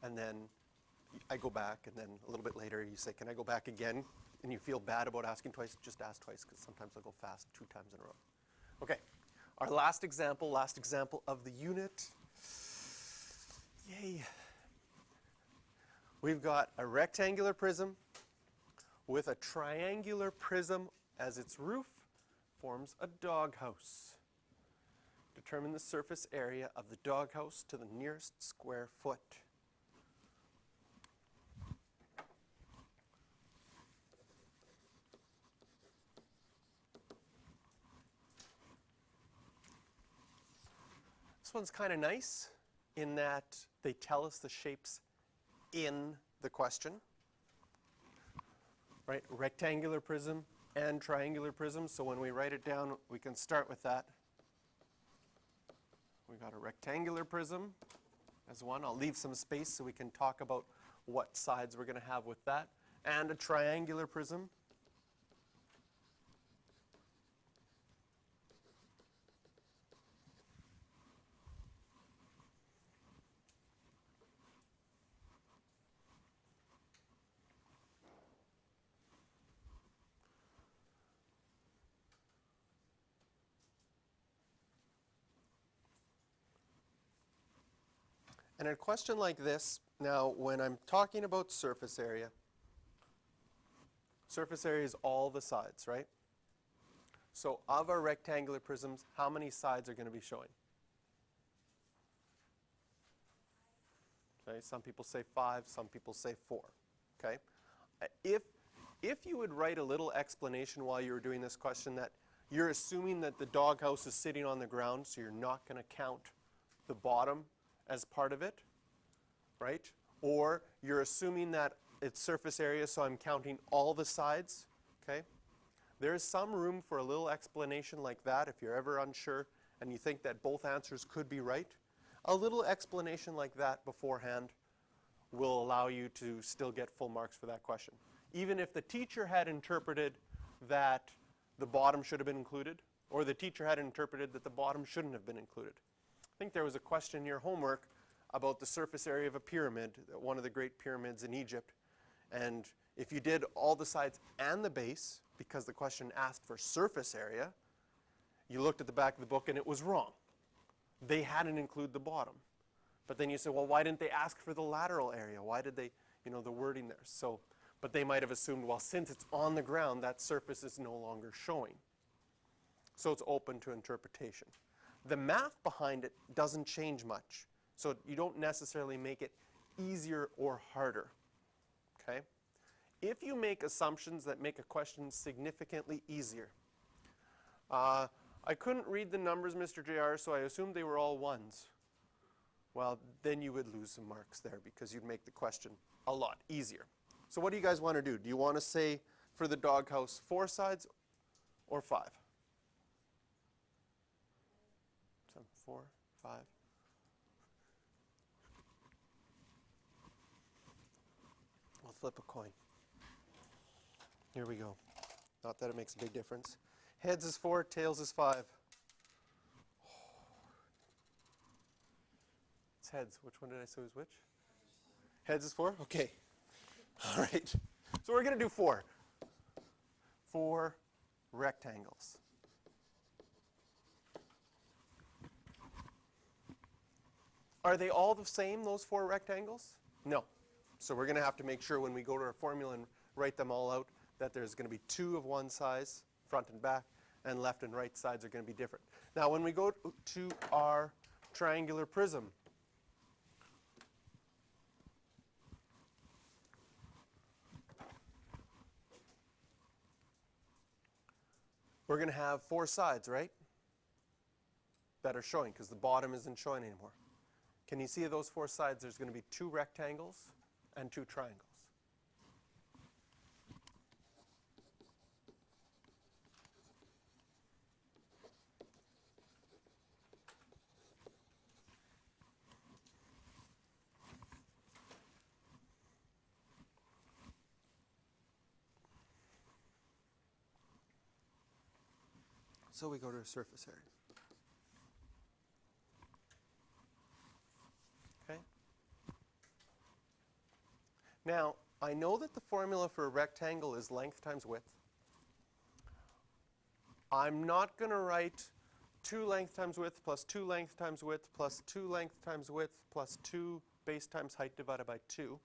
and then I go back, and then a little bit later you say, can I go back again? And you feel bad about asking twice, just ask twice, because sometimes I'll go fast 2 times in a row. Okay, our last example of the unit. Yay. We've got a rectangular prism with a triangular prism as its roof, forms a doghouse. Determine the surface area of the doghouse to the nearest square foot. This one's kind of nice in that they tell us the shapes in the question. Right? Rectangular prism and triangular prism. So when we write it down, we can start with that. We've got a rectangular prism as one. I'll leave some space so we can talk about what sides we're going to have with that. And a triangular prism. And a question like this, now when I'm talking about surface area is all the sides, right? So of our rectangular prisms, how many sides are going to be showing? Okay, some people say 5, some people say 4. Okay? If you would write a little explanation while you were doing this question that you're assuming that the doghouse is sitting on the ground, so you're not going to count the bottom as part of it, right? Or you're assuming that it's surface area, so I'm counting all the sides, okay? There is some room for a little explanation like that if you're ever unsure and you think that both answers could be right. A little explanation like that beforehand will allow you to still get full marks for that question. Even if the teacher had interpreted that the bottom should have been included, or the teacher had interpreted that the bottom shouldn't have been included. I think there was a question in your homework about the surface area of a pyramid, one of the great pyramids in Egypt. And if you did all the sides and the base, because the question asked for surface area, you looked at the back of the book and it was wrong. They hadn't included the bottom. But then you say, well, why didn't they ask for the lateral area? Why did they, the wording there? So, but they might have assumed, well, since it's on the ground, that surface is no longer showing. So it's open to interpretation. The math behind it doesn't change much. So you don't necessarily make it easier or harder. Okay? If you make assumptions that make a question significantly easier, I couldn't read the numbers, Mr. JR, so I assumed they were all ones. Well, then you would lose some marks there because you'd make the question a lot easier. So what do you guys want to do? Do you want to say for the doghouse 4 sides or 5? 4, 5. We'll flip a coin. Here we go. Not that it makes a big difference. Heads is 4, tails is 5. It's heads. Which one did I say was which? Heads is 4? Okay. All right. So we're going to do 4. 4 rectangles. Are they all the same, those 4 rectangles? No. So we're going to have to make sure when we go to our formula and write them all out that there's going to be 2 of one size, front and back, and left and right sides are going to be different. Now when we go to our triangular prism, we're going to have 4 sides, right? That are showing because the bottom isn't showing anymore. Can you see those 4 sides? There's going to be 2 rectangles and 2 triangles. So we go to a surface area. Okay? Now, I know that the formula for a rectangle is length times width. I'm not going to write 2 length times width plus 2 length times width plus 2 length times width plus 2 base times height divided by 2,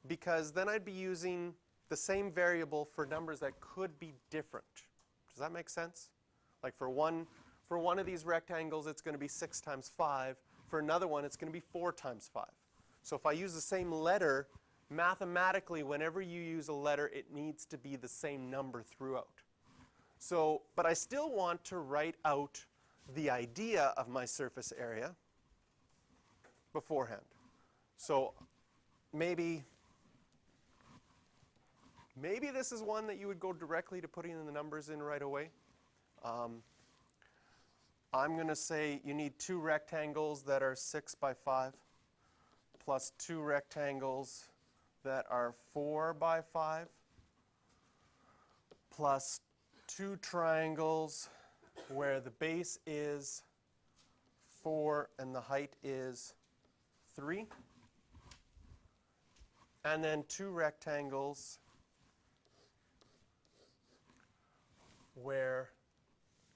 because then I'd be using the same variable for numbers that could be different. Does that make sense? Like for one of these rectangles, it's going to be 6 times 5. For another one, it's going to be 4 times 5. So if I use the same letter, mathematically, whenever you use a letter, it needs to be the same number throughout. So, but I still want to write out the idea of my surface area beforehand. So maybe this is one that you would go directly to putting the numbers in right away. I'm going to say you need 2 rectangles that are 6 by 5 plus 2 rectangles that are 4 by 5 plus 2 triangles where the base is 4 and the height is 3. And then 2 rectangles where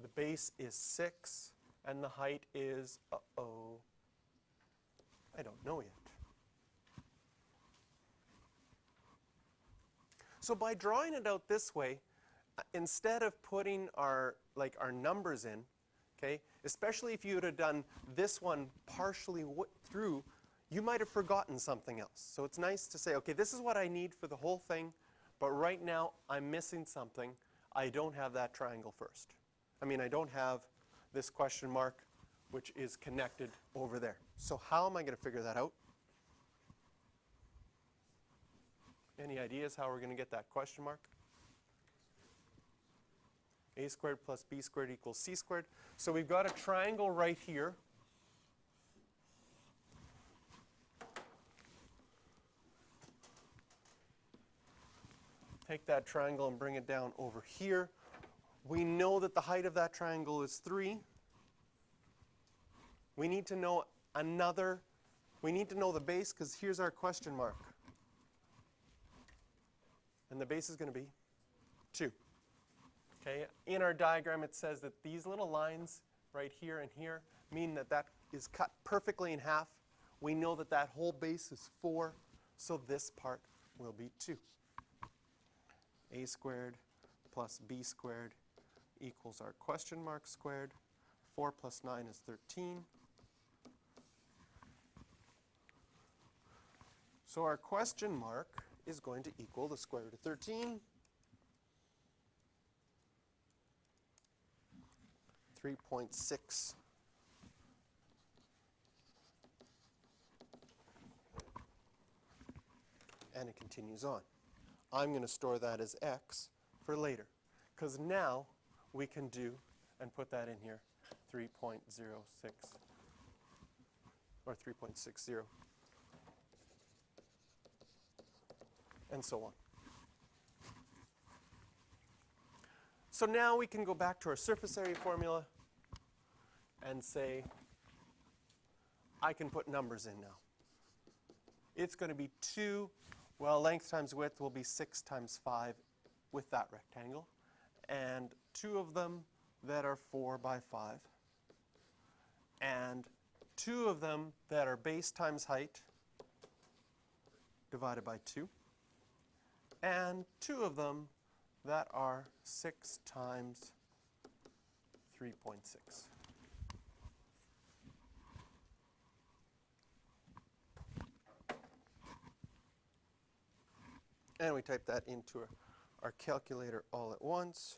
the base is 6 and the height is, I don't know yet. So by drawing it out this way, instead of putting our numbers in, okay, especially if you would have done this one partially through, you might have forgotten something else. So it's nice to say, okay, this is what I need for the whole thing, but right now I'm missing something. I don't have that triangle first. I mean, I don't have this question mark, which is connected over there. So how am I going to figure that out? Any ideas how we're going to get that question mark? A squared plus b squared equals c squared. So we've got a triangle right here. Take that triangle and bring it down over here. We know that the height of that triangle is 3. We need to know the base, because here's our question mark. And the base is going to be 2. Okay? In our diagram, it says that these little lines right here and here mean that that is cut perfectly in half. We know that that whole base is 4, so this part will be 2. A squared plus b squared equals our question mark squared. 4 plus 9 is 13. So our question mark is going to equal the square root of 13. 3.6. And it continues on. I'm going to store that as x for later, because now we can do and put that in here, 3.06 or 3.60 and so on. So now we can go back to our surface area formula and say, I can put numbers in now. It's going to be 2, well, length times width will be 6 times 5 with that rectangle, and 2 of them that are 4 by 5, and 2 of them that are base times height divided by 2, and 2 of them that are 6 times 3.6. And we type that into our calculator all at once.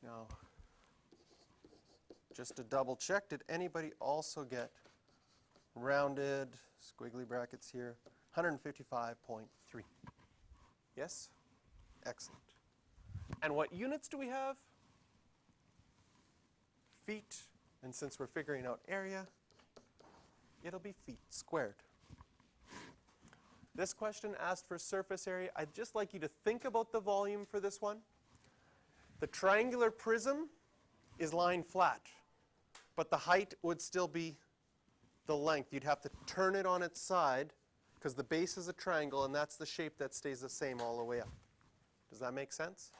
Now, just to double check, did anybody also get rounded, squiggly brackets here, 155.3? Yes? Excellent. And what units do we have? Feet. And since we're figuring out area, it'll be feet squared. This question asked for surface area. I'd just like you to think about the volume for this one. The triangular prism is lying flat, but the height would still be the length. You'd have to turn it on its side because the base is a triangle, and that's the shape that stays the same all the way up. Does that make sense?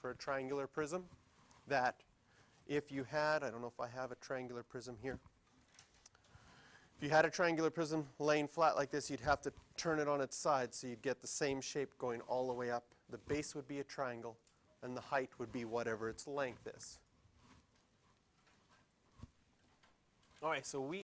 For a triangular prism, that if you had, I don't know if I have a triangular prism here. If you had a triangular prism laying flat like this, you'd have to turn it on its side so you'd get the same shape going all the way up. The base would be a triangle, and the height would be whatever its length is. All right, so we